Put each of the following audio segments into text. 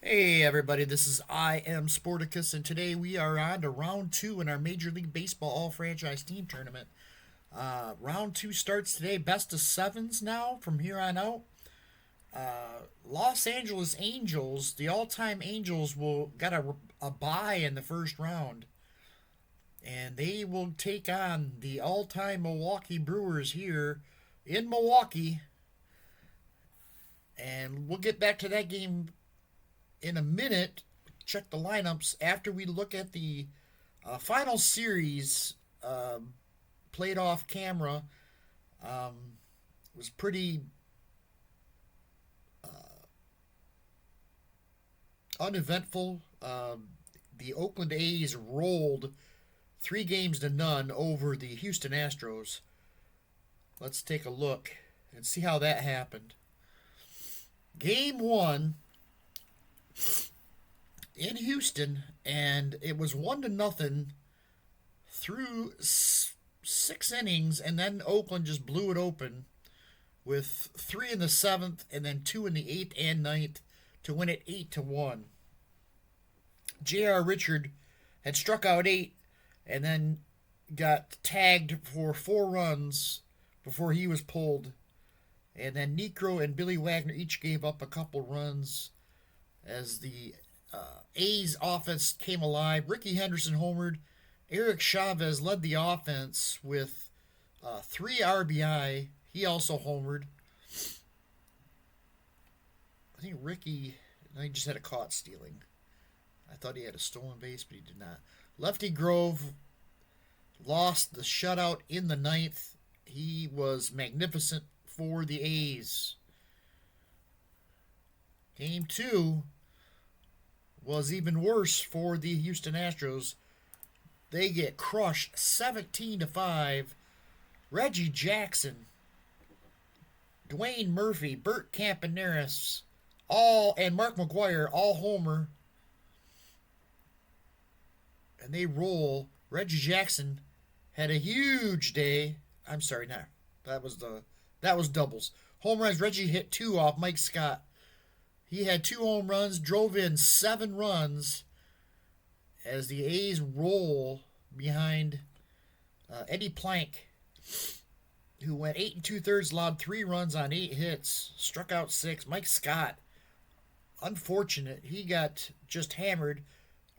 Hey everybody, this is I Am Sporticus, and today we are on to round two in our Major League Baseball All Franchise Team Tournament. Round two starts today, best of sevens now from here on out. Los Angeles Angels, the all-time Angels, will got a bye in the first round, and they will take on the all-time Milwaukee Brewers here in Milwaukee. And we'll get back to that game in a minute. Check the lineups after we look at the final series played off camera. Was pretty uneventful. The Oakland A's rolled 3 games to none over the Houston Astros. Let's take a look and see how that happened. Game one in Houston, and it was 1-0 through 6 innings, and then Oakland just blew it open with 3 in the 7th and then 2 in the 8th and ninth to win it 8-1. J.R. Richard had struck out 8 and then got tagged for 4 runs before he was pulled. And then Necro and Billy Wagner each gave up a couple runs as the A's offense came alive. Ricky Henderson homered. Eric Chavez led the offense with 3 RBI. He also homered. I think Ricky, he just had a caught stealing. I thought he had a stolen base, but he did not. Lefty Grove lost the shutout in the ninth. He was magnificent for the A's. Game two was even worse for the Houston Astros. They get crushed 17-5. Reggie Jackson, Dwayne Murphy, Bert Campaneris, and Mark McGwire all homer, and they roll. Reggie Jackson had a huge day. I'm sorry, no, that was doubles. Home runs. Reggie hit 2 off Mike Scott. He had 2 home runs, drove in 7 runs as the A's roll behind Eddie Plank, who went 8 2/3, allowed 3 runs on 8 hits, struck out 6. Mike Scott, unfortunate, he got just hammered.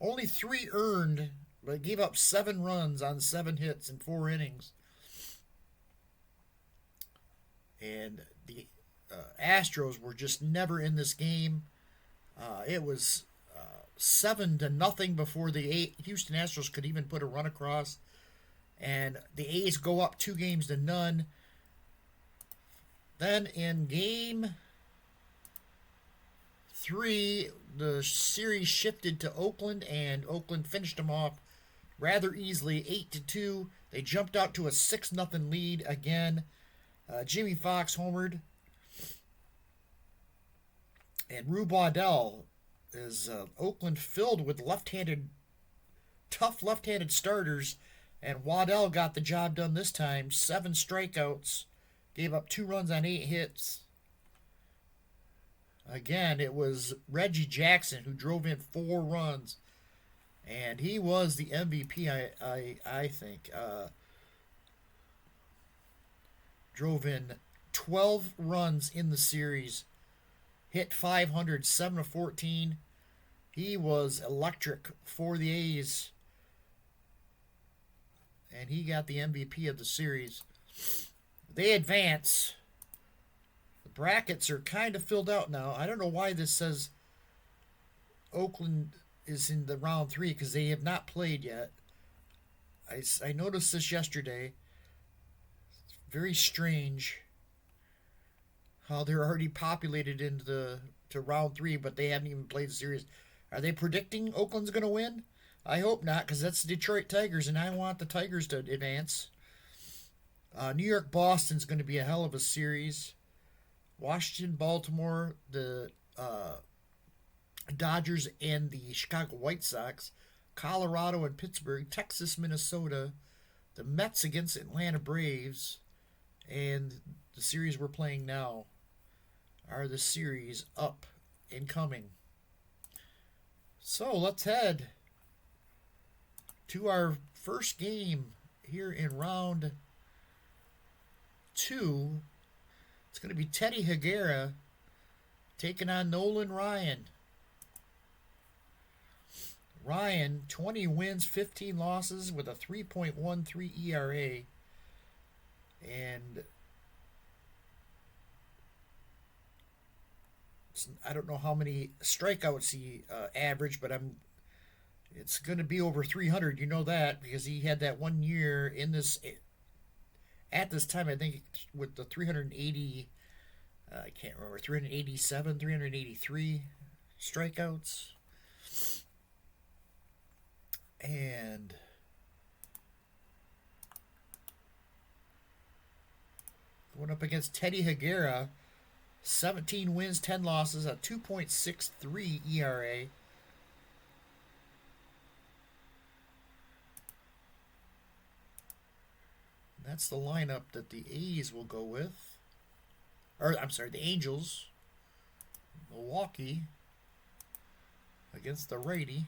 Only 3 earned, but gave up 7 runs on 7 hits in 4 innings. And the Astros were just never in this game. It was 7-0 before the Houston Astros could even put a run across, and the A's go up 2 games to none. Then in game 3, the series shifted to Oakland, and Oakland finished them off rather easily, 8-2. They jumped out to a 6-0 lead again. Jimmy Fox homered, and Rube Waddell is Oakland filled with tough left-handed starters, and Waddell got the job done this time. 7 strikeouts, gave up 2 runs on 8 hits. Again, it was Reggie Jackson who drove in 4 runs, and he was the MVP. I think drove in 12 runs in the series, hit 500, 7-14. He was electric for the A's, and he got the MVP of the series. They advance. The brackets are kind of filled out now. I don't know why this says Oakland is in the round 3, because they have not played yet. I noticed this yesterday. Very strange how they're already populated into round 3, but they haven't even played the series. Are they predicting Oakland's going to win? I hope not, because that's the Detroit Tigers, and I want the Tigers to advance. New York Boston's going to be a hell of a series. Washington, Baltimore, the Dodgers, and the Chicago White Sox. Colorado and Pittsburgh. Texas, Minnesota. The Mets against Atlanta Braves. And the series we're playing now are the series up and coming. So let's head to our first game here in round 2. It's going to be Teddy Higuera taking on Nolan Ryan. Ryan, 20 wins, 15 losses with a 3.13 ERA. And I don't know how many strikeouts he averaged, but it's going to be over 300. You know that because he had that 1 year in this at this time. I think with the 380, I can't remember, 387, 383 strikeouts. And going up against Teddy Higuera, 17 wins, 10 losses, a 2.63 ERA. That's the lineup that the A's will go with. Or, I'm sorry, the Angels. Milwaukee against the righty.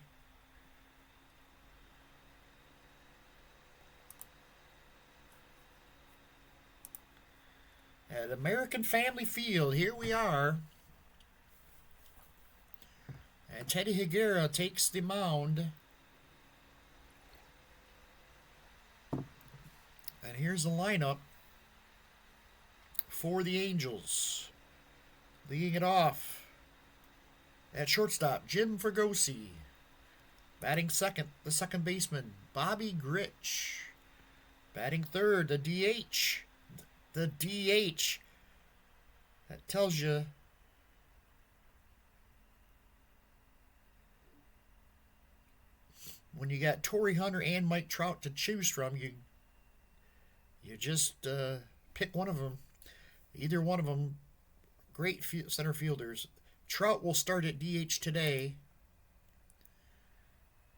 At American Family Field, here we are. And Teddy Higuera takes the mound. And here's the lineup for the Angels. Leading it off at shortstop, Jim Fregosi. Batting second, the second baseman, Bobby Grich. Batting third, the DH. The DH. That tells you when you got Torii Hunter and Mike Trout to choose from, you just pick one of them. Either one of them, great center fielders. Trout will start at DH today.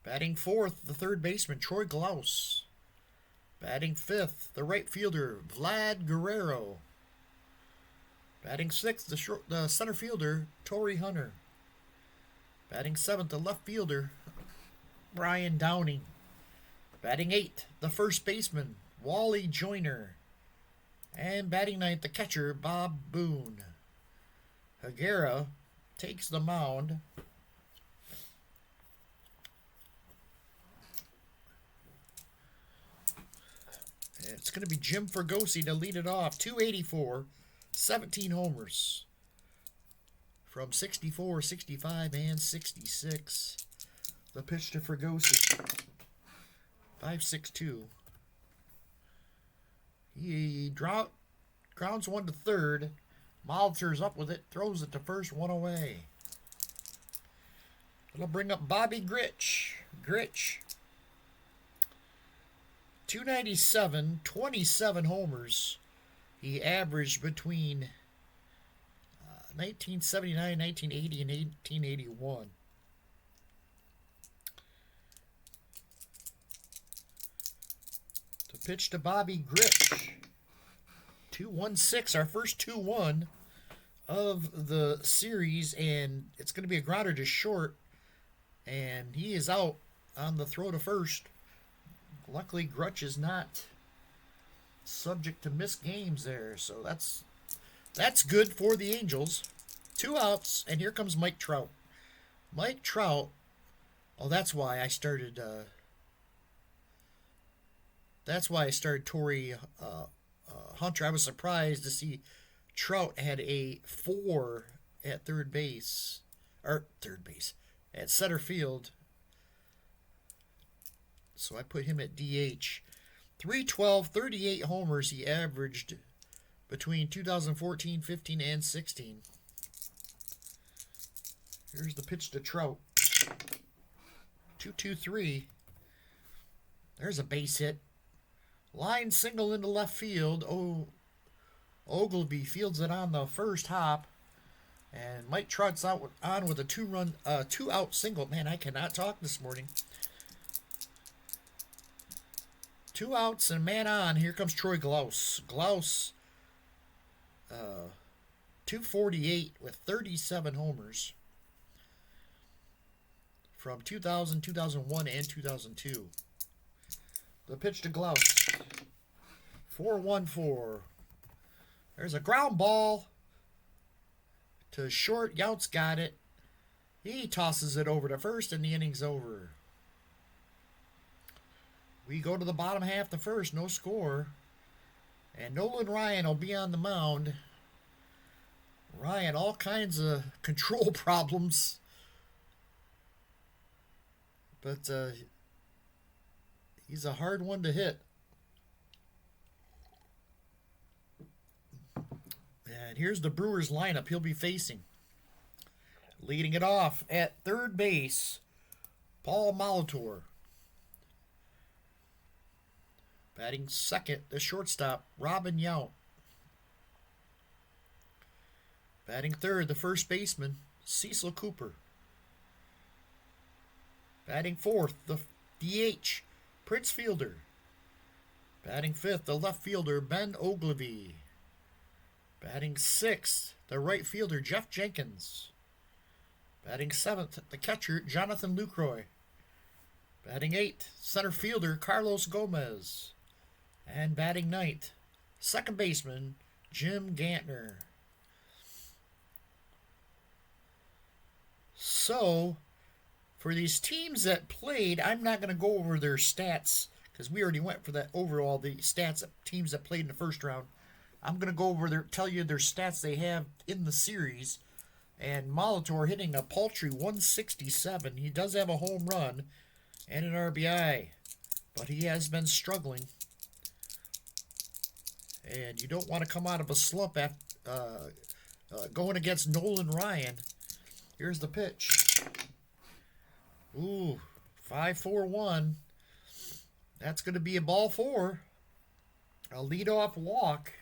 Batting fourth, the third baseman, Troy Glaus. Batting fifth, the right fielder, Vlad Guerrero. Batting sixth, the center fielder, Torii Hunter. Batting seventh, the left fielder, Brian Downing. Batting eighth, the first baseman, Wally Joyner. And batting ninth, the catcher, Bob Boone. Higuera takes the mound. It's going to be Jim Fregosi to lead it off. 284, 17 homers from 64, 65, and 66. The pitch to Fregosi. 5.62. He grounds one to third. Molitor's up with it. Throws it to first, one away. It'll bring up Bobby Grich. Grich. 297, 27 homers. He averaged between 1979, 1980, and 1881. To pitch to Bobby Grich. 2-1-6, our first 2-1 of the series, and it's going to be a grounder to short, and he is out on the throw to first. Luckily, Grich is not subject to missed games there, so that's good for the Angels. 2 outs, and here comes Mike Trout. Mike Trout. Oh, that's why I started. That's why I started Torii Hunter. I was surprised to see Trout had a 4 at third base at center field. So I put him at DH. 312, 38 homers he averaged between 2014, 15, and 16. Here's the pitch to Trout. 2-2-3. There's a base hit. Line single into left field. Ogilvy fields it on the first hop. And Mike Trout's on with a 2-out single. Man, I cannot talk this morning. 2 outs and man on. Here comes Troy Glaus. Glaus, 248 with 37 homers. from 2000, 2001, and 2002. The pitch to Glaus. 4-1-4. There's a ground ball to short. Yount's got it. He tosses it over to first, and the inning's over. We go to the bottom half of the first, no score. And Nolan Ryan will be on the mound. Ryan, all kinds of control problems. But he's a hard one to hit. And here's the Brewers lineup he'll be facing. Leading it off at third base, Paul Molitor. Batting second, the shortstop, Robin Yount. Batting third, the first baseman, Cecil Cooper. Batting fourth, the DH, Prince Fielder. Batting fifth, the left fielder, Ben Ogilvie. Batting sixth, the right fielder, Jeff Jenkins. Batting seventh, the catcher, Jonathan Lucroy. Batting eighth, center fielder, Carlos Gomez. And batting ninth, second baseman, Jim Gantner. So, for these teams that played, I'm not going to go over their stats because we already went for that over all the stats of teams that played in the first round. I'm going to go over tell you their stats they have in the series. And Molitor hitting a paltry 167. He does have a home run and an RBI, but he has been struggling. And you don't want to come out of a slump after going against Nolan Ryan. Here's the pitch. Ooh, 5-4-1. That's going to be a ball four. A leadoff walk.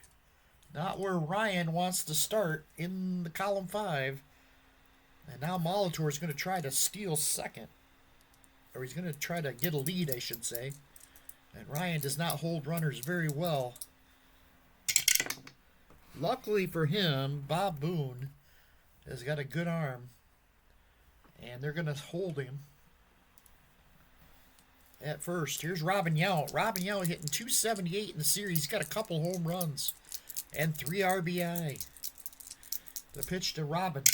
Not where Ryan wants to start in the column 5. And now Molitor is going to try to steal second. Or he's going to try to get a lead, I should say. And Ryan does not hold runners very well. Luckily for him, Bob Boone has got a good arm. And they're going to hold him at first. Here's Robin Yount. Robin Yount hitting 278 in the series. He's got a couple home runs and 3 RBI. The pitch to Robin.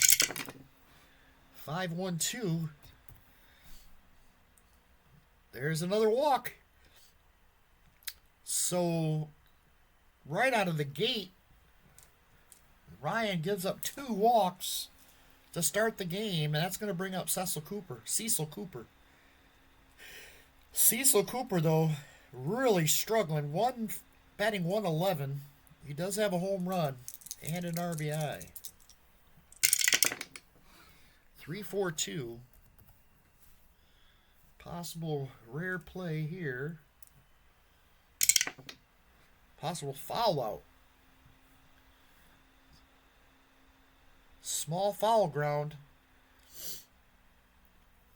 5-1-2. There's another walk. So, right out of the gate, Ryan gives up 2 walks to start the game, and that's going to bring up Cecil Cooper. Cecil Cooper, though, really struggling. Batting 111. He does have a home run and an RBI. 3-4-2. Possible rare play here. Possible foul out. Small foul ground.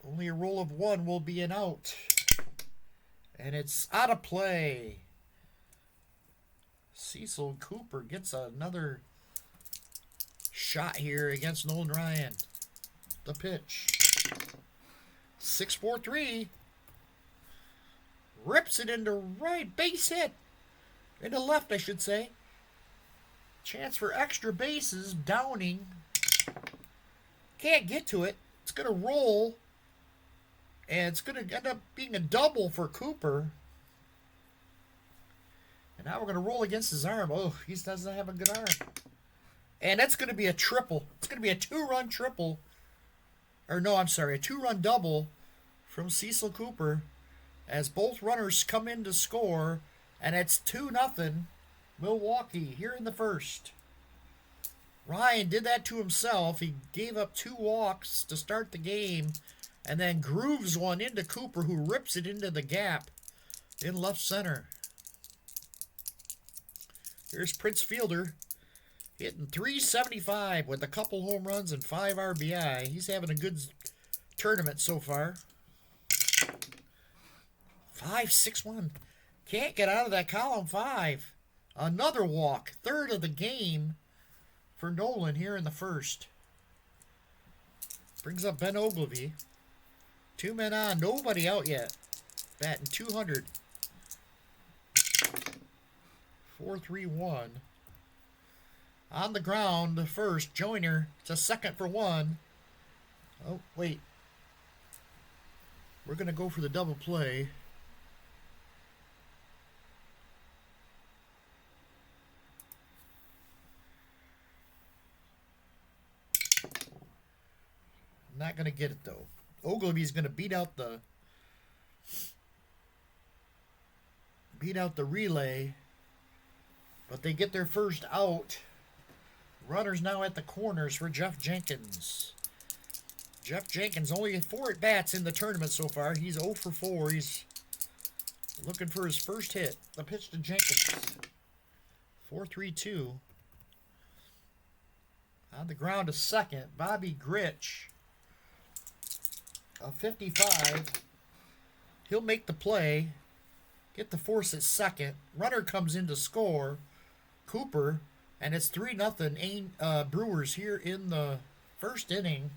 Only a roll of 1 will be an out. And it's out of play. Cecil Cooper gets another shot here against Nolan Ryan. The pitch. 6-4-3. Rips it into right. Base hit. Into left, I should say. Chance for extra bases. Downing. Can't get to it. It's going to roll. And it's going to end up being a double for Cooper. And now we're going to roll against his arm. Oh, he doesn't have a good arm. And that's going to be a triple. It's going to be a 2-run triple. Or no, I'm sorry. A 2-run double from Cecil Cooper. As both runners come in to score. And it's 2-0 Milwaukee here in the first. Ryan did that to himself. He gave up 2 walks to start the game. And then grooves one into Cooper, who rips it into the gap in left center. Here's Prince Fielder hitting 375 with a couple home runs and 5 RBI. He's having a good tournament so far. 5-6-1. Can't get out of that column 5. Another walk. 3rd of the game for Nolan here in the first. Brings up Ben Ogilvie. 2 men on. Nobody out yet. Batting 200. 4-3-1. On the ground, the first. Joyner to second for 1. Oh, wait. We're going to go for the double play. Not going to get it, though. Ogilvy's going to beat out the relay, but they get their first out. Runners now at the corners for Jeff Jenkins. Jeff Jenkins only 4 at-bats in the tournament so far. He's 0 for 4. He's looking for his first hit. The pitch to Jenkins. 4-3-2. On the ground to second. Bobby Gritch. A 55. He'll make the play. Get the force at second. Runner comes in to score. Cooper. And it's 3-0 Brewers here in the first inning.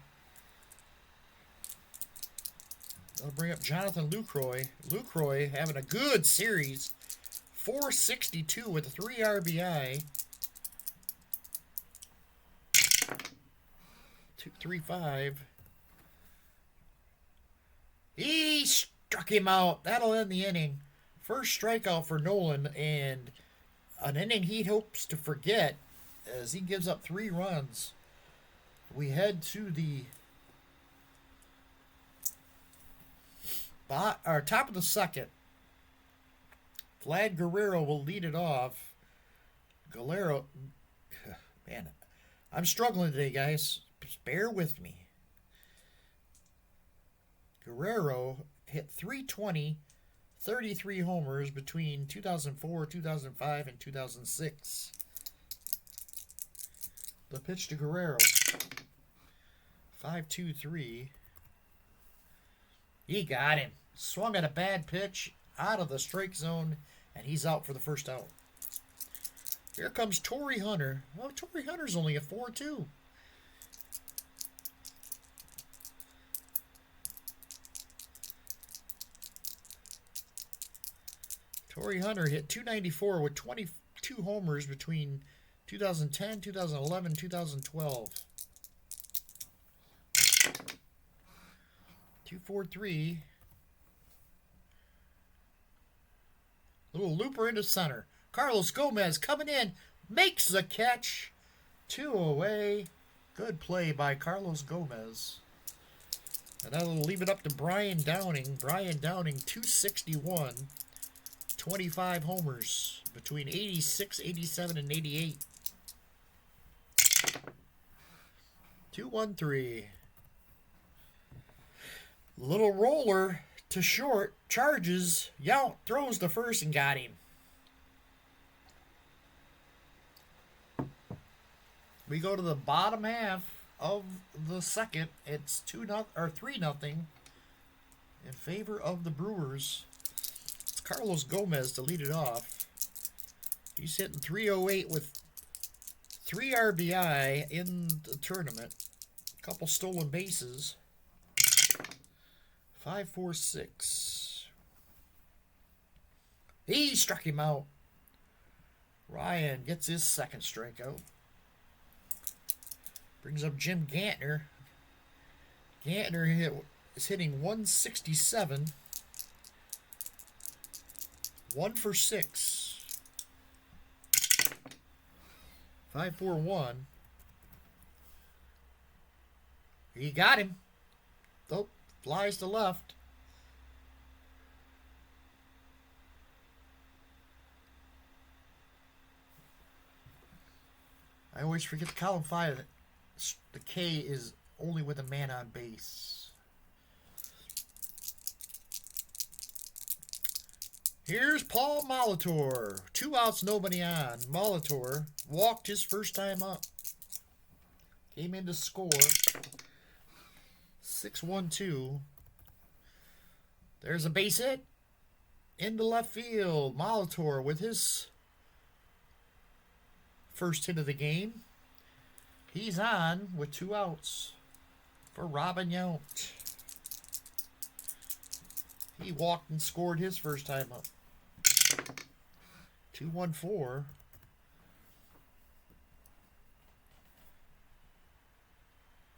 They'll bring up Jonathan Lucroy. Lucroy having a good series. 462 with 3 RBI. 2-3-5. He struck him out. That'll end the inning. First strikeout for Nolan, and an inning he hopes to forget as he gives up 3 runs. We head to the top of the second. Vlad Guerrero will lead it off. Guerrero, man, I'm struggling today, guys. Just bear with me. Guerrero hit 320, 33 homers between 2004, 2005, and 2006. The pitch to Guerrero. 5-2-3. He got him. Swung at a bad pitch out of the strike zone, and he's out for the first out. Here comes Torrey Hunter. Oh, Torrey Hunter's only a 4-2. Torrey Hunter hit 294 with 22 homers between 2010, 2011, 2012. 2-4-3. Little looper into center. Carlos Gomez coming in. Makes the catch. 2 away. Good play by Carlos Gomez. And that'll leave it up to Brian Downing. Brian Downing, 261. 25 homers between 86, 87, and 88. 2-1-3. Little roller to short. Charges. Yount throws the first and got him. We go to the bottom half of the second. It's 3-0 in favor of the Brewers. It's Carlos Gomez to lead it off. He's hitting 308 with 3 RBI in the tournament. A couple stolen bases. 5-4-6. He struck him out. Ryan gets his second strikeout. Brings up Jim Gantner. Gantner is hitting 167. 1 for 6. 5-4-1. He got him. Oh, flies to left. I always forget the column 5 that the K is only with a man on base. Here's Paul Molitor. 2 outs, nobody on. Molitor walked his first time up. Came in to score. 6-1-2. There's a base hit. Into left field. Molitor with his first hit of the game. He's on with 2 outs for Robin Yount. He walked and scored his first time up. 2-1-4.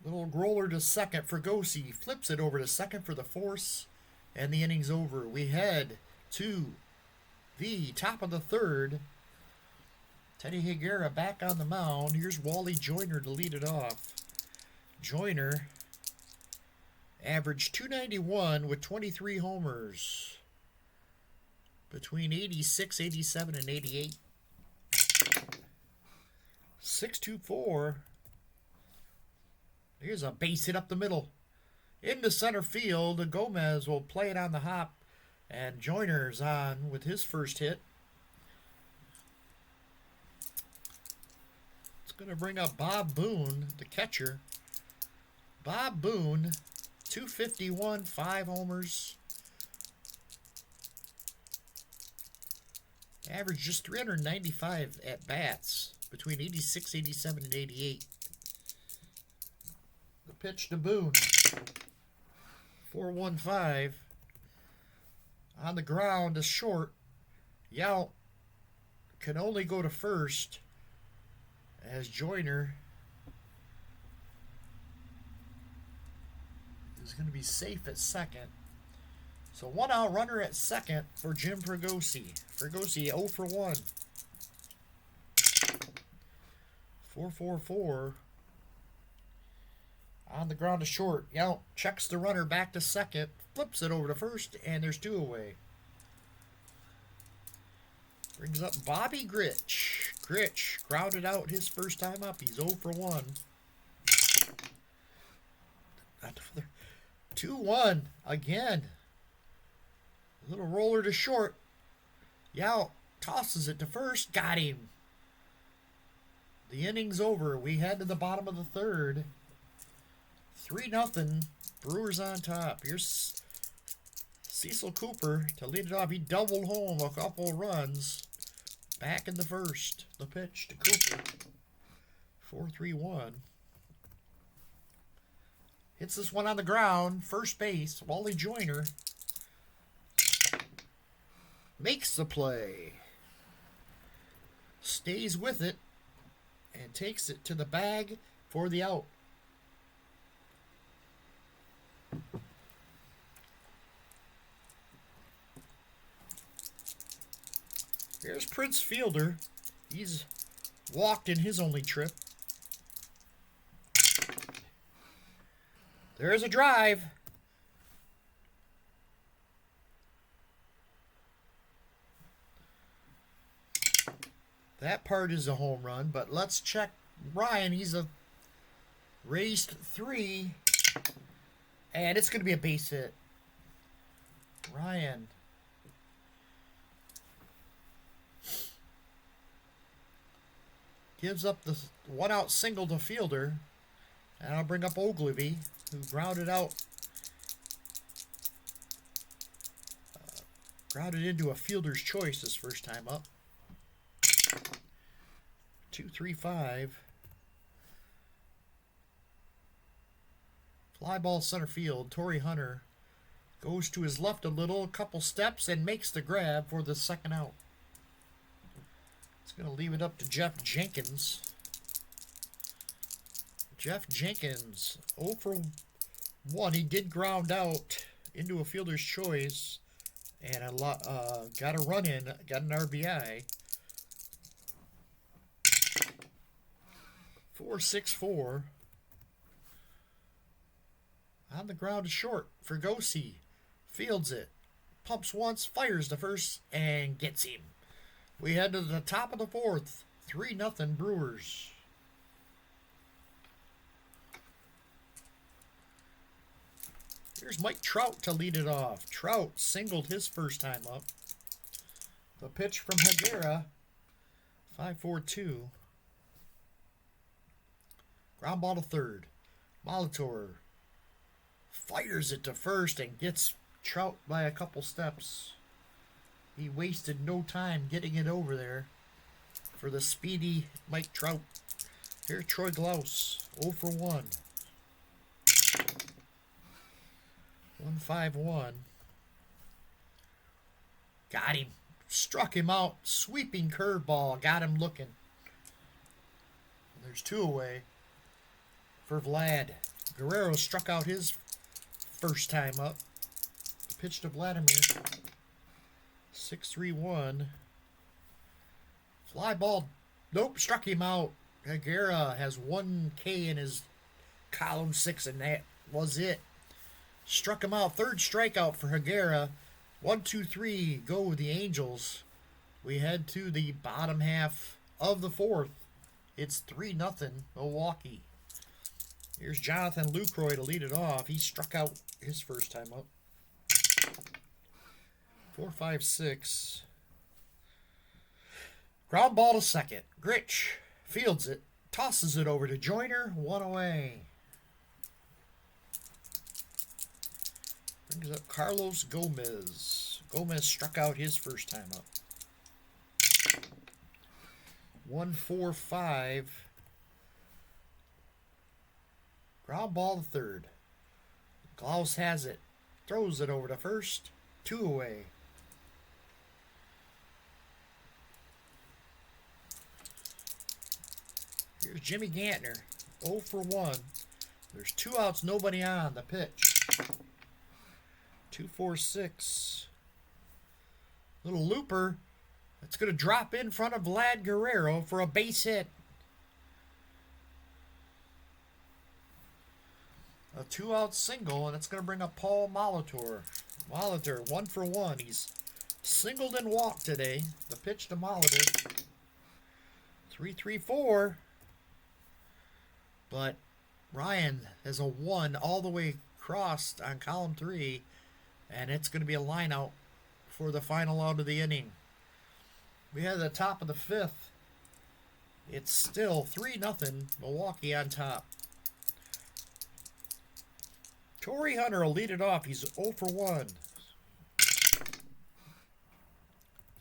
Little roller to second for Gosi. Flips it over to second for the force. And the inning's over. We head to the top of the third. Teddy Higuera back on the mound. Here's Wally Joyner to lead it off. Joyner averaged .291 with 23 homers between 86, 87, and 88. 6-2-4. Here's a base hit up the middle. Into center field, Gomez will play it on the hop, and Joyner's on with his first hit. It's going to bring up Bob Boone, the catcher. Bob Boone, .251, 5 homers. Averaged just 395 at bats between 86, 87, and 88. The pitch to Boone. 4-1-5. On the ground to short. Yount can only go to first as Joyner is going to be safe at second. So 1 out runner at second for Jim Fregosi. Fregosi 0 for 1. 4-4-4. On the ground to short. Yount checks the runner back to second. Flips it over to first. And there's 2 away. Brings up Bobby Grich. Grich grounded out his first time up. He's 0 for 1. 2-1 again. Little roller to short. Yount tosses it to first. Got him. The inning's over. We head to the bottom of the third. 3-0. Brewers on top. Here's Cecil Cooper to lead it off. He doubled home a couple runs. Back in the first. The pitch to Cooper. 4-3-1. Hits this one on the ground. First base. Wally Joyner makes the play. Stays with it. And takes it to the bag for the out. Here's Prince Fielder. He's walked in his only trip. There's a drive. That part is a home run, but let's check Ryan. He's a raised 3, and it's going to be a base hit. Ryan. Gives up the 1 out single to Fielder. And I'll bring up Ogilvy, who grounded out. Grounded into a fielder's choice his first time up. 2-3-5. Fly ball center field. Torrey Hunter goes to his left a little, a couple steps, and makes the grab for the second out. It's going to leave it up to Jeff Jenkins. Jeff Jenkins, 0 for 1. He did ground out into a fielder's choice and got a run in, got an RBI. 4-6-4. On the ground to short for Fregosi. Fields it. Pumps once, fires the first, and gets him. We head to the top of the fourth. 3-0 Brewers. Here's Mike Trout to lead it off. Trout singled his first time up. The pitch from Higuera. 5-4-2. Ground ball to third. Molitor fires it to first and gets Trout by a couple steps. He wasted no time getting it over there for the speedy Mike Trout. Here's Troy Glaus, 0 for 1. 1-5-1. Got him. Struck him out. Sweeping curveball. Got him looking. There's 2 away for Vlad. Guerrero struck out his first time up. Pitch to Vladimir. 6-3-1. Fly ball. Nope, struck him out. Higuera has 1 K in his column 6, and that was it. Struck him out. 3rd strikeout for Higuera. 1, 2, 3. Go with the Angels. We head to the bottom half of the 4th. It's 3-0 Milwaukee. Here's Jonathan Lucroy to lead it off. He struck out his first time up. 4-5-6. Ground ball to second. Gritch fields it. Tosses it over to Joyner. 1 away. Brings up Carlos Gomez. Gomez struck out his first time up. 1-4-5. Ground ball to third. Klaus has it. Throws it over to first. 2 away. Here's Jimmy Gantner. 0 for 1. There's 2 outs, nobody on. The pitch. 2-4-6. Little looper. It's going to drop in front of Vlad Guerrero for a base hit. A 2-out single, and it's going to bring up Paul Molitor. Molitor, 1 for 1. He's singled and walked today. The pitch to Molitor. 3-3-4. But Ryan has a 1 all the way crossed on column 3, and it's going to be a line out for the final out of the inning. We have the top of the 5th. It's still 3-0 Milwaukee on top. Torrey Hunter will lead it off. He's 0 for 1.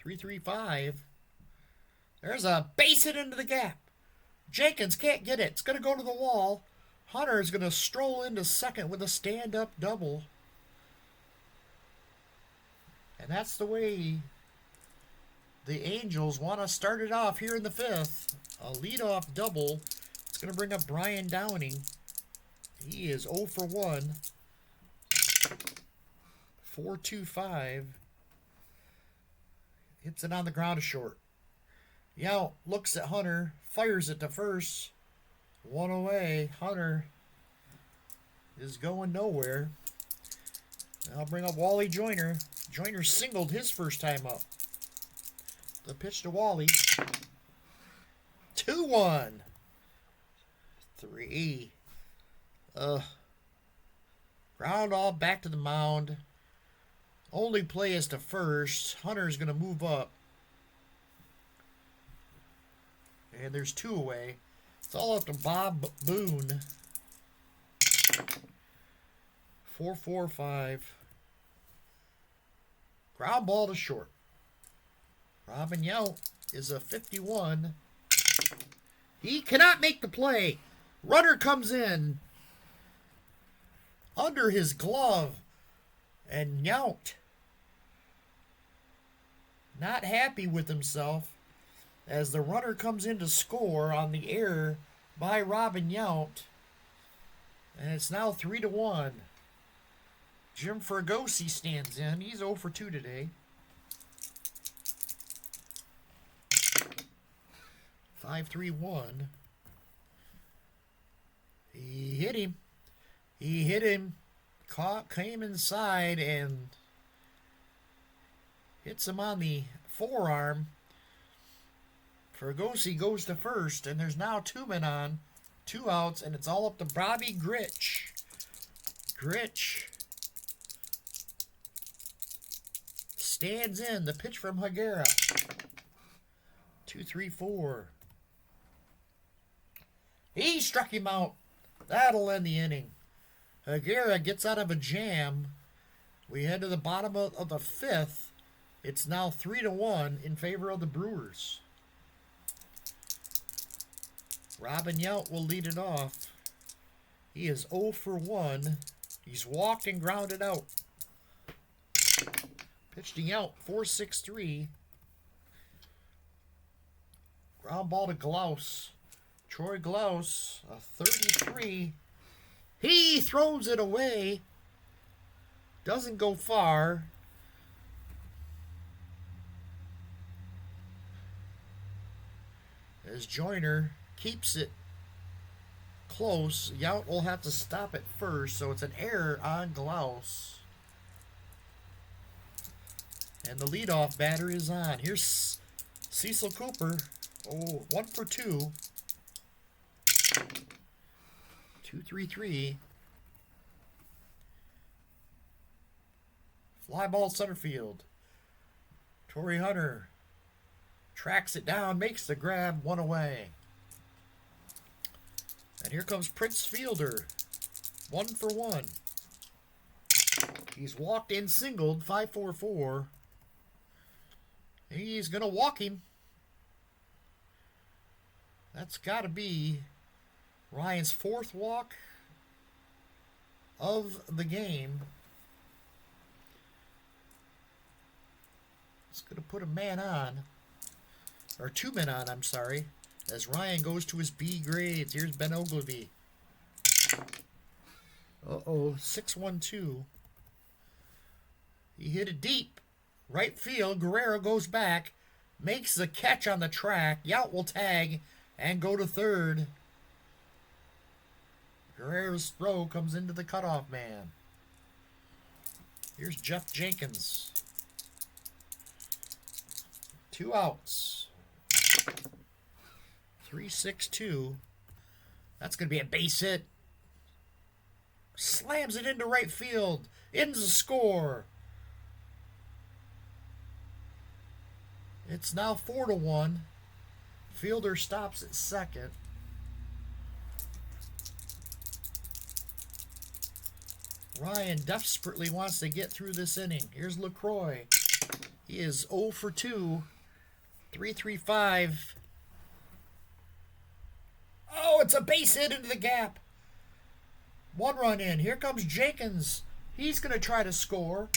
3-3-5. There's a base hit into the gap. Jenkins can't get it. It's going to go to the wall. Hunter is going to stroll into second with a stand-up double. And that's the way the Angels want to start it off here in the 5th. A leadoff double. It's going to bring up Brian Downing. He is 0 for 1. 4-2-5. Hits it on the ground to short. Yount looks at Hunter. Fires it to first. 1 away. Hunter is going nowhere. I'll bring up Wally Joyner. Joyner singled his first time up. The pitch to Wally. 2-1. 3. Ground all back to the mound. Only play is to first. Hunter's going to move up. And there's 2 away. It's all up to Bob Boone. 4-4-5. Ground ball to short. Robin Yount is a 51. He cannot make the play. Runner comes in under his glove. And Yount, not happy with himself, as the runner comes in to score on the error by Robin Yount. And it's now 3-1. Jim Fregosi stands in. He's 0 for 2 today. 5-3-1. He hit him. He hit him. Came inside and hits him on the forearm. Fregosi goes to first, and there's now 2 men on, 2 outs, and it's all up to Bobby Gritch. Gritch stands in. The pitch from Higuera. 2-3-4. He struck him out. That'll end the inning. Higuera gets out of a jam. We head to the bottom of the 5th. It's now 3-1 in favor of the Brewers. Robin Yount will lead it off. He is 0 for 1. He's walked and grounded out. Pitching out 4-6-3. Ground ball to Glaus. Troy Glaus, a 33. He throws it away. Doesn't go far. As Joyner keeps it close. Yount will have to stop it first, so it's an error on Glaus. And the leadoff batter is on. Here's Cecil Cooper. Oh, 1 for 2. 2-3-3. Fly ball center field. Torrey Hunter tracks it down, makes the grab, 1 away. And here comes Prince Fielder. 1 for 1. He's walked and singled, 5-4-4. He's going to walk him. That's got to be Ryan's 4th walk of the game. It's going to put a man on. Or 2 men on, I'm sorry. As Ryan goes to his B grades. Here's Ben Oglivie. Uh-oh, 6-1-2. He hit it deep. Right field. Guerrero goes back. Makes the catch on the track. Yount will tag and go to third. Guerrero's throw comes into the cutoff man. Here's Jeff Jenkins. 2 outs. 3-6-2. That's going to be a base hit. Slams it into right field. Ends the score. It's now 4-1. Fielder stops at second. Ryan desperately wants to get through this inning. Here's LaCroix. He is 0 for 2. 3-3-5. Oh, it's a base hit into the gap. 1 run in. Here comes Jenkins. He's going to try to score.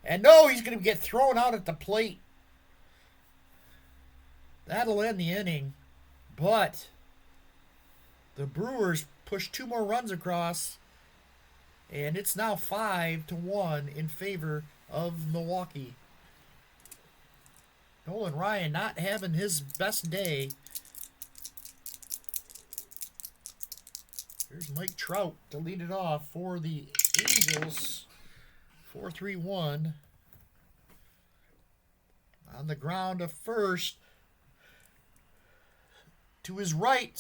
And no, he's going to get thrown out at the plate. That'll end the inning. But the Brewers push 2 more runs across. And it's now 5-1 in favor of Milwaukee. Nolan Ryan not having his best day. Here's Mike Trout to lead it off for the Angels. 4-3-1. On the ground to first. To his right,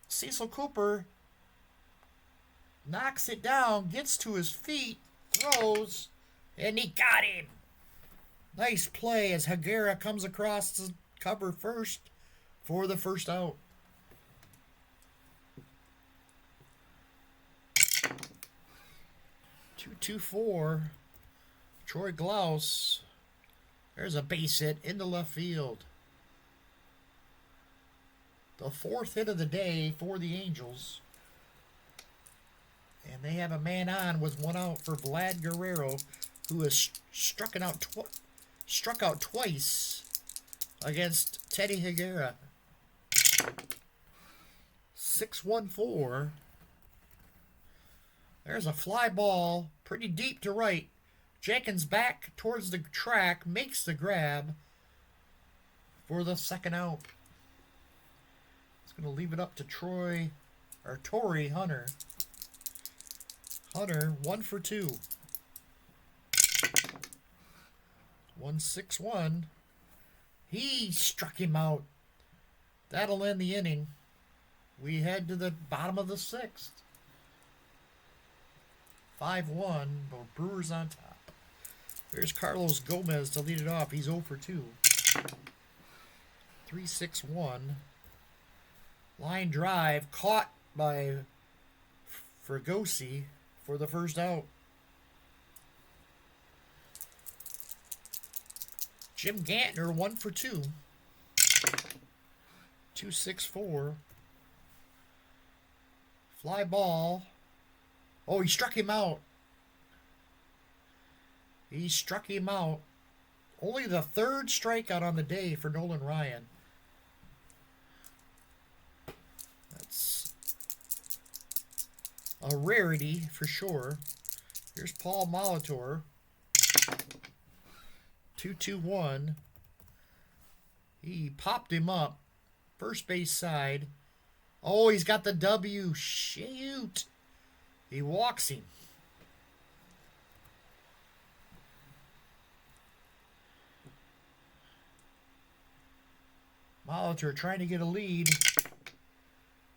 Cecil Cooper knocks it down, gets to his feet, throws, and he got him. Nice play as Higuera comes across to cover first for the first out. Two-2-4. Troy Glaus. There's a base hit into left field. The 4th hit of the day for the Angels. And they have a man on with 1 out for Vlad Guerrero, who has struck out twice against Teddy Higuera. 6-1-4. There's a fly ball pretty deep to right. Jenkins back towards the track, makes the grab for the 2nd out. It's going to leave it up to Torrey Hunter. Hunter, 1 for 2. 1-6-1. He struck him out. That'll end the inning. We head to the bottom of the 6th. 5-1. Brewers on top. There's Carlos Gomez to lead it off. He's 0 for 2. 3-6-1. Line drive caught by Fregosi for the first out. Jim Gantner, 1 for 2. 2-6-4. Fly ball. Oh, he struck him out. He struck him out. Only the third strikeout on the day for Nolan Ryan. That's a rarity for sure. Here's Paul Molitor. 2-2-1. He popped him up. First base side. Oh, he's got the W. Shoot. He walks him. Molitor trying to get a lead.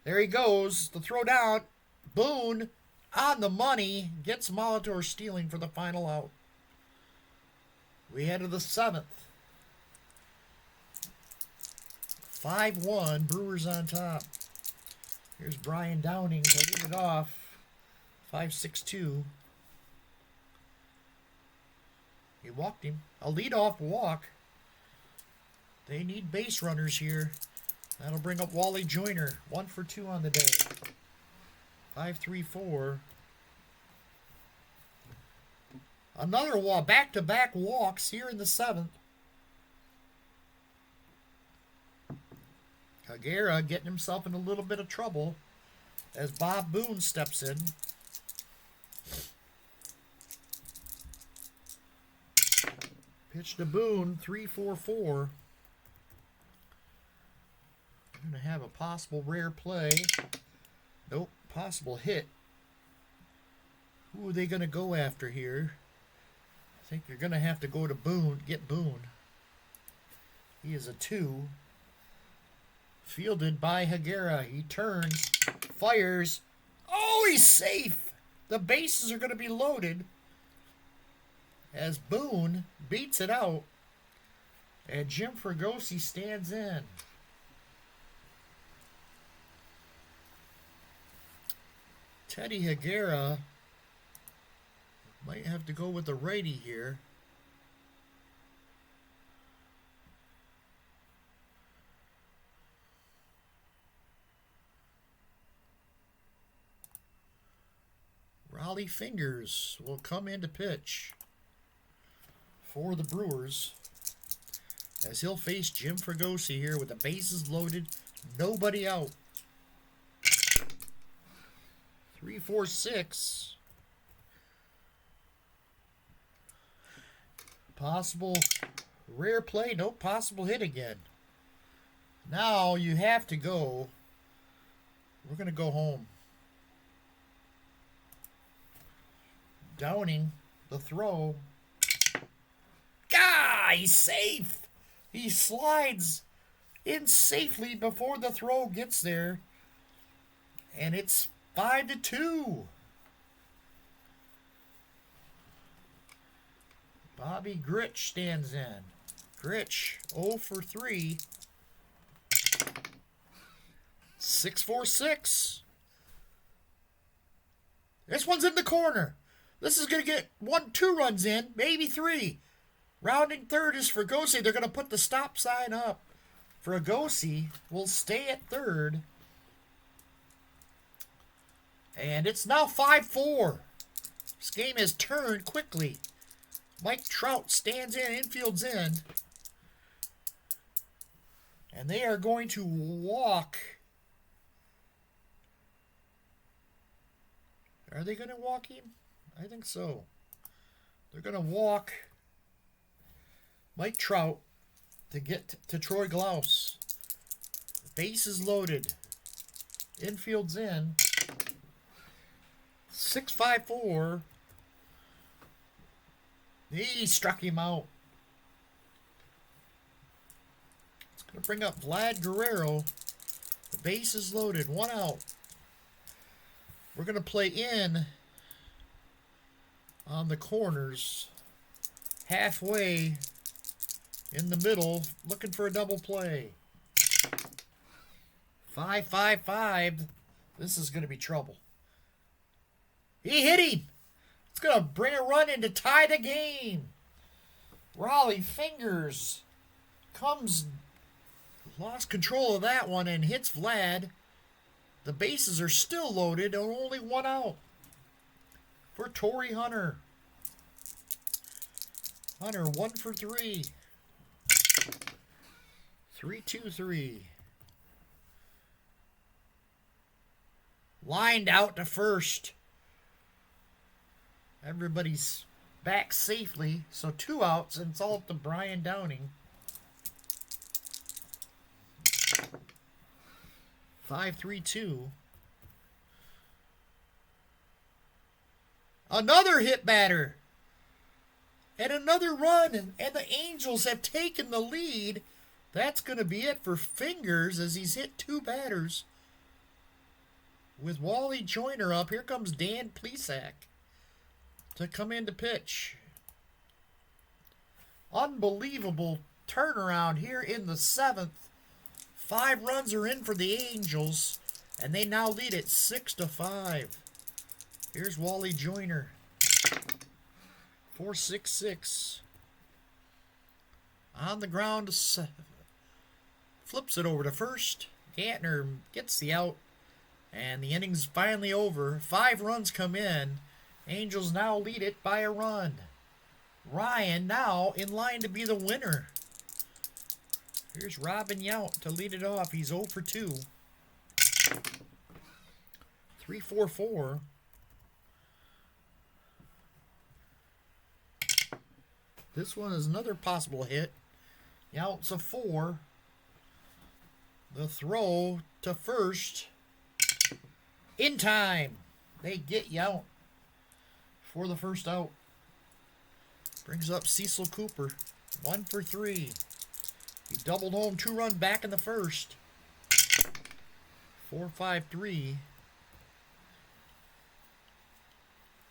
There he goes. The throw down. Boone on the money. Gets Molitor stealing for the final out. We head to the 7th. 5-1. Brewers on top. Here's Brian Downing to lead it off. 5-6-2. He walked him. A leadoff walk. They need base runners here. That'll bring up Wally Joyner. 1 for 2 on the day. 5-3-4. Another walk. Back-to-back walks here in the 7th. HIGUERA getting himself in a little bit of trouble as Bob Boone steps in. Pitch to Boone. 3-4-4. Going to have a possible rare play. Nope. Possible hit. Who are they going to go after here? I think you're going to have to go to Boone. Get Boone. He is a 2. Fielded by HIGUERA. He turns. Fires. Oh, he's safe. The bases are going to be loaded as Boone beats it out. And Jim Fregosi stands in. Teddy HIGUERA might have to go with the righty here. Raleigh Fingers will come in to pitch for the Brewers as he'll face Jim Fregosi here with the bases loaded, nobody out. 3-4-6. Possible rare play. Nope. Possible hit again. Now you have to go. We're going to go home. Downing. The throw. He's safe. He slides in safely before the throw gets there. And it's 5-2. Bobby Gritch stands in. Gritch 0 for 3. 6-4-6. This one's in the corner. This is going to get 2 runs in, maybe 3. Rounding third is Fregosi. They're going to put the stop sign up. Fregosi will stay at third. And it's now 5-4. This game has turned quickly. Mike Trout stands in, infield's in. And they are going to walk. Are they going to walk him? I think so. They're going to walk Mike Trout to get to Troy Glaus. Bases loaded. Infield's in. 6-5-4. He struck him out. It's going to bring up Vlad Guerrero. The base is loaded. 1 out. We're going to play in on the corners. Halfway in the middle. Looking for a double play. 5-5-5. This is going to be trouble. He hit him. It's going to bring a run in to tie the game. Raleigh Fingers lost control of that one and hits Vlad. The bases are still loaded and only 1 out for Torrey Hunter. Hunter, 1 for 3. 3-2-3. Lined out to first. Everybody's back safely. So 2 outs, and it's all up to Brian Downing. 5-3-2. Another hit batter. And another run. And the Angels have taken the lead. That's going to be it for Fingers as he's hit 2 batters. With Wally Joyner up, here comes Dan Plesac to come in to pitch. Unbelievable turnaround here in the 7th. 5 runs are in for the Angels, and they now lead it 6-5. Here's Wally Joyner. 4-6-6. On the ground, flips it over to first. Gantner gets the out, and the inning's finally over. 5 runs come in. Angels now lead it by a run. Ryan now in line to be the winner. Here's Robin Yount to lead it off. He's 0 for 2. 3-4-4. This one is another possible hit. Yount's a 4. The throw to first. In time. They get Yount for the first out. Brings up Cecil Cooper. 1 for 3. He doubled home 2-run back in the first. 4-5-3.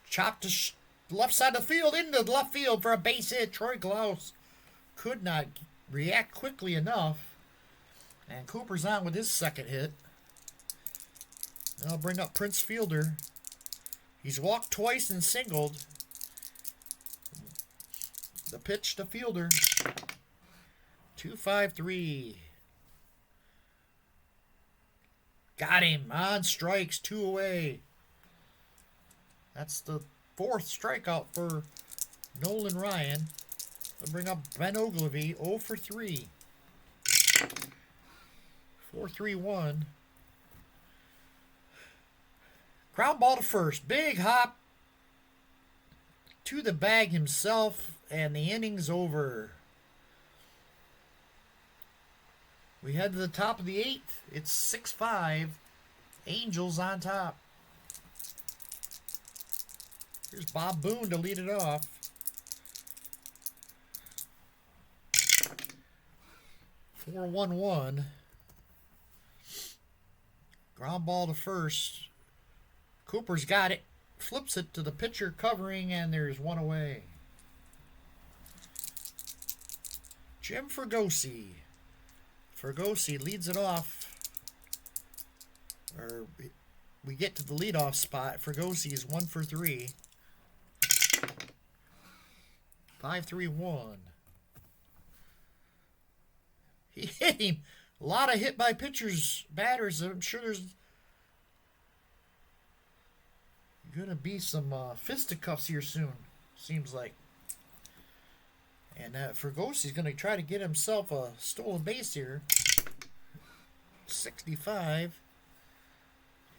Chopped to left side of the field, into the left field for a base hit. Troy Glaus could not react quickly enough. And Cooper's on with his second hit. I'll bring up Prince Fielder. He's walked twice and singled. The pitch to Fielder. 2-5-3. Got him on strikes, 2 away. That's the 4th strikeout for Nolan Ryan. I'll bring up Ben Ogilvy, 0 for 3. 4-3-1. Ground ball to first. Big hop to the bag himself, and the inning's over. We head to the top of the 8th. It's 6-5. Angels on top. Here's Bob Boone to lead it off. Four 1-1. Ground ball to first. Cooper's got it. Flips it to the pitcher covering, and there's 1 away. Jim Fregosi. Fregosi leads it off. Or we get to the leadoff spot. Fregosi is 1 for 3. 5-3-1. He hit him. A lot of hit by pitchers, batters. I'm sure there's going to be some fisticuffs here soon, seems like. And Fergosi's going to try to get himself a stolen base here. 65.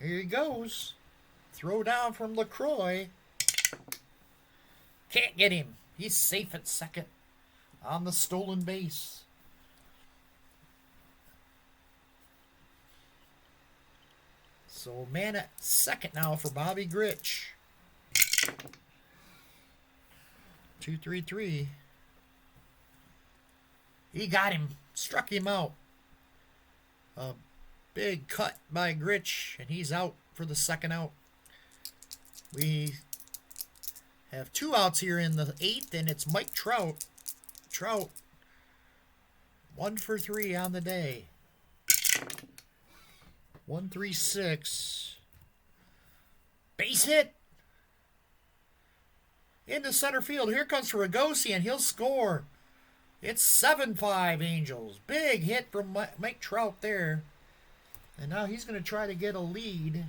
Here he goes. Throw down from LaCroix. Can't get him. He's safe at second on the stolen base. So man at second now for Bobby Grich. 2-3-3. He got him. Struck him out. A big cut by Grich, and he's out for the second out. We have 2 outs here in the 8th, and it's Mike Trout. Trout, 1 for 3 on the day. 1-3-6. Base hit. Into center field. Here comes Fregosi, and he'll score. It's 7-5 Angels. Big hit from Mike Trout there. And now he's going to try to get a lead.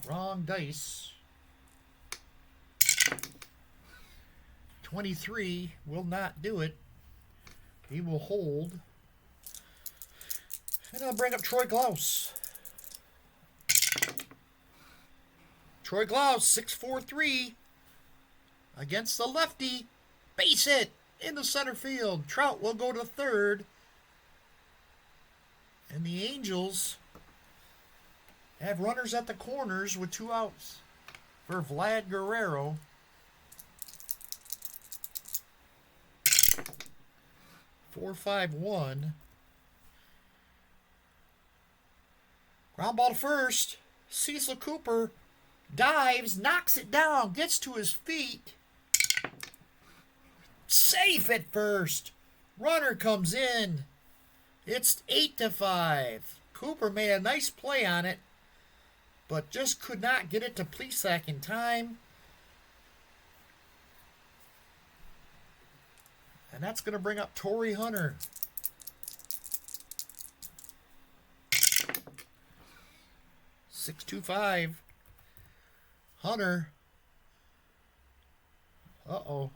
Wrong dice. 23 will not do it. He will hold. And I'll bring up Troy Glaus. Troy Glaus, 6'4", against the lefty. Base hit in the center field. Trout will go to third. And the Angels have runners at the corners with 2 outs for Vlad Guerrero. Four, 5-1. Ground ball to first. Cecil Cooper dives, knocks it down, gets to his feet. Safe at first. Runner comes in. It's 8-5. Cooper made a nice play on it, but just could not get it to Plesac in time. And that's going to bring up Torii Hunter. $6.25. Hunter. Uh-oh.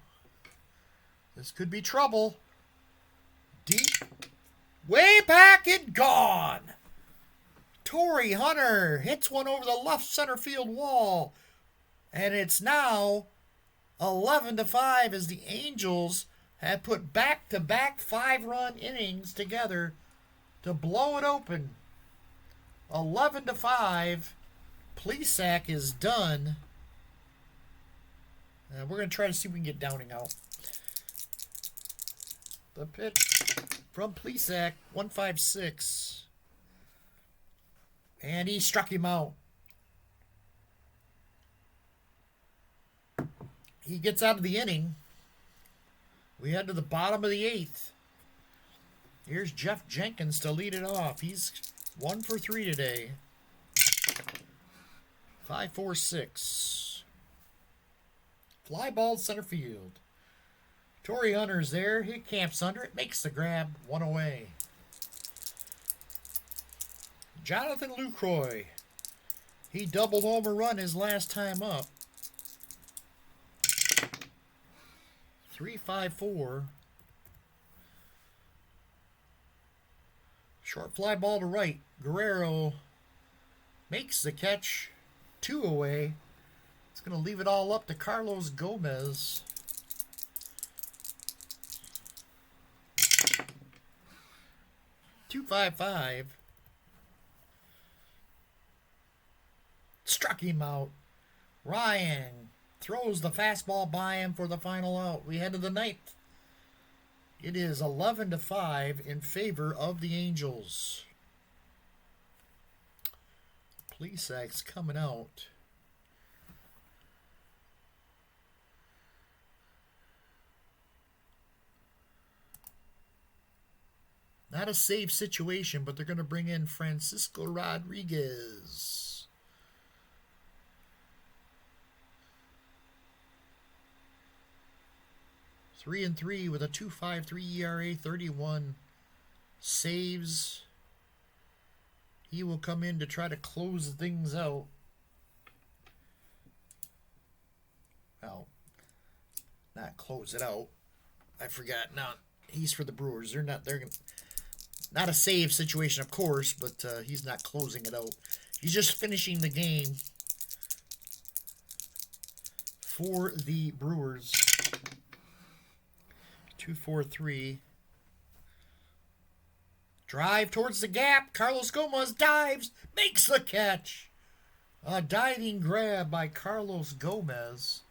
This could be trouble. Deep. Way back and gone. Torii Hunter hits one over the left center field wall. And it's now 11-5 as the Angels have put back-to-back 5-run innings together to blow it open. 11-5. Plesac is done. We're going to try to see if we can get Downing out. The pitch from Plesac, 156. And he struck him out. He gets out of the inning. We head to the bottom of the 8th. Here's Jeff Jenkins to lead it off. He's 1 for 3 today. 5-4-6. Fly ball center field. Torii Hunter's there. He camps under it. Makes the grab. 1 away. Jonathan Lucroy. He doubled home a run his last time up. 3-5-4. Short fly ball to right. Guerrero makes the catch. 2 away. It's going to leave it all up to Carlos Gomez. $2.55. Struck him out. Ryan throws the fastball by him for the final out. We head to the 9th. It is 11-5 in favor of the Angels. Plesac's coming out. Not a save situation, but they're going to bring in Francisco Rodriguez. Three and 3 with a 2.53 ERA, 31 saves. He will come in to try to close things out. Well, not close it out. I forgot. No, he's for the Brewers. They're not a save situation, of course, but he's not closing it out. He's just finishing the game for the Brewers. 2-4-3. Drive towards the gap. Carlos Gomez dives, makes the catch. A diving grab by Carlos Gomez.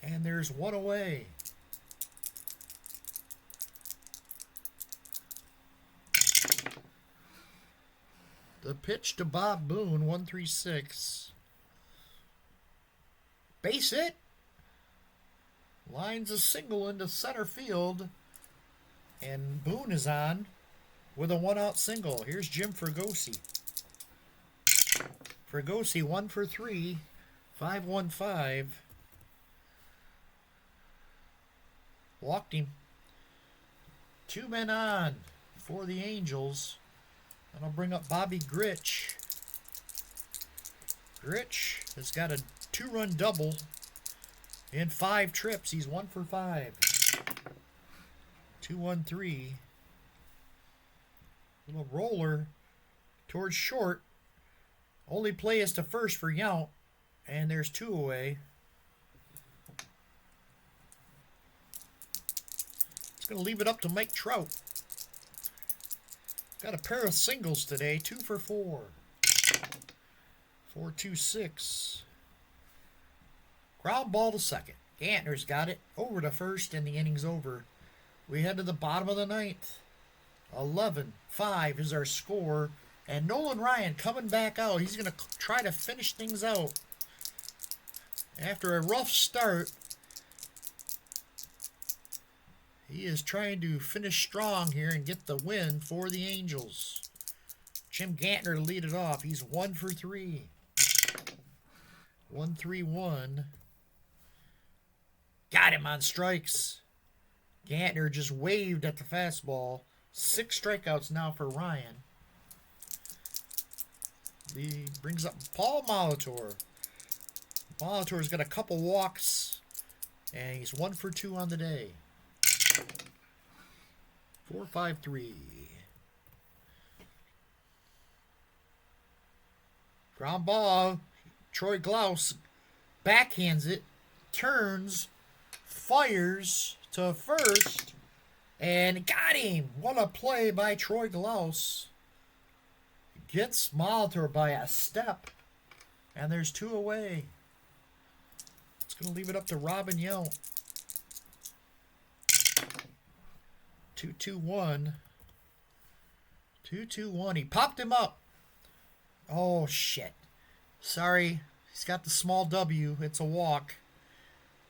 And there's 1 away. The pitch to Bob Boone, 1-3-6. Base hit. Lines a single into center field. And Boone is on with a 1-out single. Here's Jim Fregosi. Fregosi 1 for 3. 5-1-5. Walked him. 2 men on for the Angels. And I'll bring up Bobby Grich. Grich has got a 2-run double In 5 trips, he's 1 for 5. 2-1-3. Little roller towards short. Only play is to first for Yount. And there's 2 away. It's going to leave it up to Mike Trout. Got a pair of singles today. 2 for 4. 4-2-6. Ground ball to second. Gantner's got it over to first, and the inning's over. We head to the bottom of the 9th. 11-5 is our score. And Nolan Ryan coming back out. He's going to try to finish things out. After a rough start, he is trying to finish strong here and get the win for the Angels. Jim Gantner to lead it off. He's 1 for 3. 1-3-1. Got him on strikes. Gantner just waved at the fastball. 6 strikeouts now for Ryan. He brings up Paul Molitor. Molitor's got a couple walks, and he's 1 for 2 on the day. 4-5-3. Ground ball. Troy Glaus backhands it, turns, fires to first, and got him. What a play by Troy Glaus. Gets Molitor by a step, and there's 2 away. It's going to leave it up to Robin Yount. 2-2-1. 2-2-1. He popped him up. Oh, shit. Sorry. He's got the small W. It's a walk.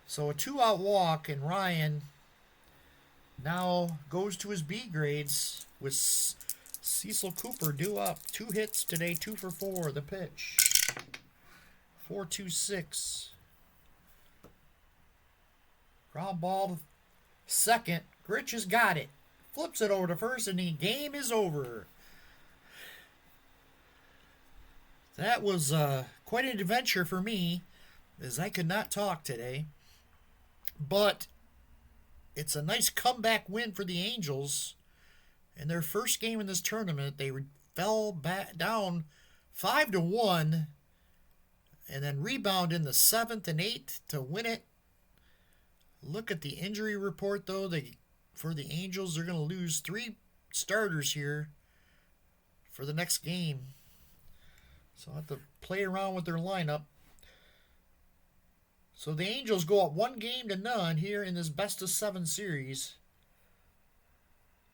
So a 2-out walk, and Ryan now goes to his B grades with Cecil Cooper due up. 2 hits today, 2 for 4. The pitch. 4-2-6. Ground ball to second. Gritch has got it. Flips it over to first, and the game is over. That was quite an adventure for me, as I could not talk today. But it's a nice comeback win for the Angels. In their first game in this tournament, they fell back down 5-1, and then rebound in the 7th and 8th to win it. Look at the injury report, though. For the Angels, they're going to lose 3 starters here for the next game. So I'll have to play around with their lineup. So the Angels go up 1-0 here in this best-of-7 series.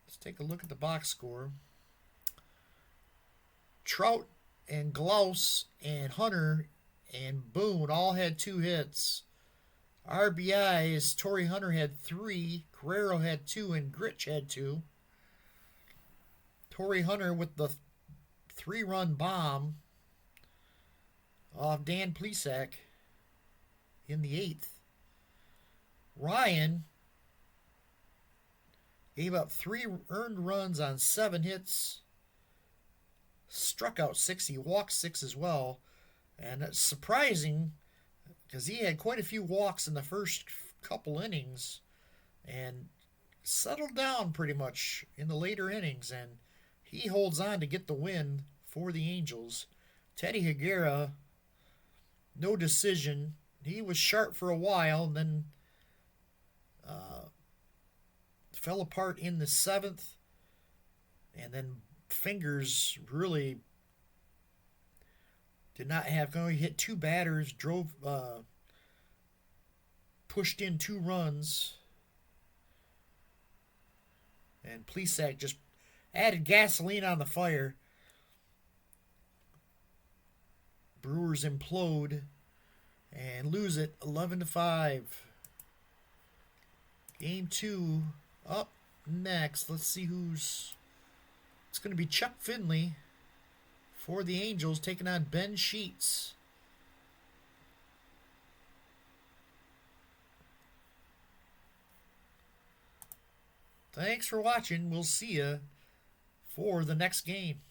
Let's take a look at the box score. Trout and Glaus and Hunter and Boone all had 2 hits. RBIs, Torrey Hunter had 3, Guerrero had 2, and Gritch had 2. Torrey Hunter with the 3-run bomb off Dan Plesac in the 8th. Ryan gave up 3 earned runs on 7 hits. Struck out 6. He walked 6 as well. And that's surprising because he had quite a few walks in the first couple innings and settled down pretty much in the later innings. And he holds on to get the win for the Angels. Teddy Higuera, no decision. He was sharp for a while and then fell apart in the 7th. And then Fingers really did not have, only hit 2 batters, pushed in 2 runs. And Plesac just added gasoline on the fire. Brewers implode and lose it 11-5. Game 2 up next. Let's see who's... It's going to be Chuck Finley for the Angels taking on Ben Sheets. Thanks for watching. We'll see you for the next game.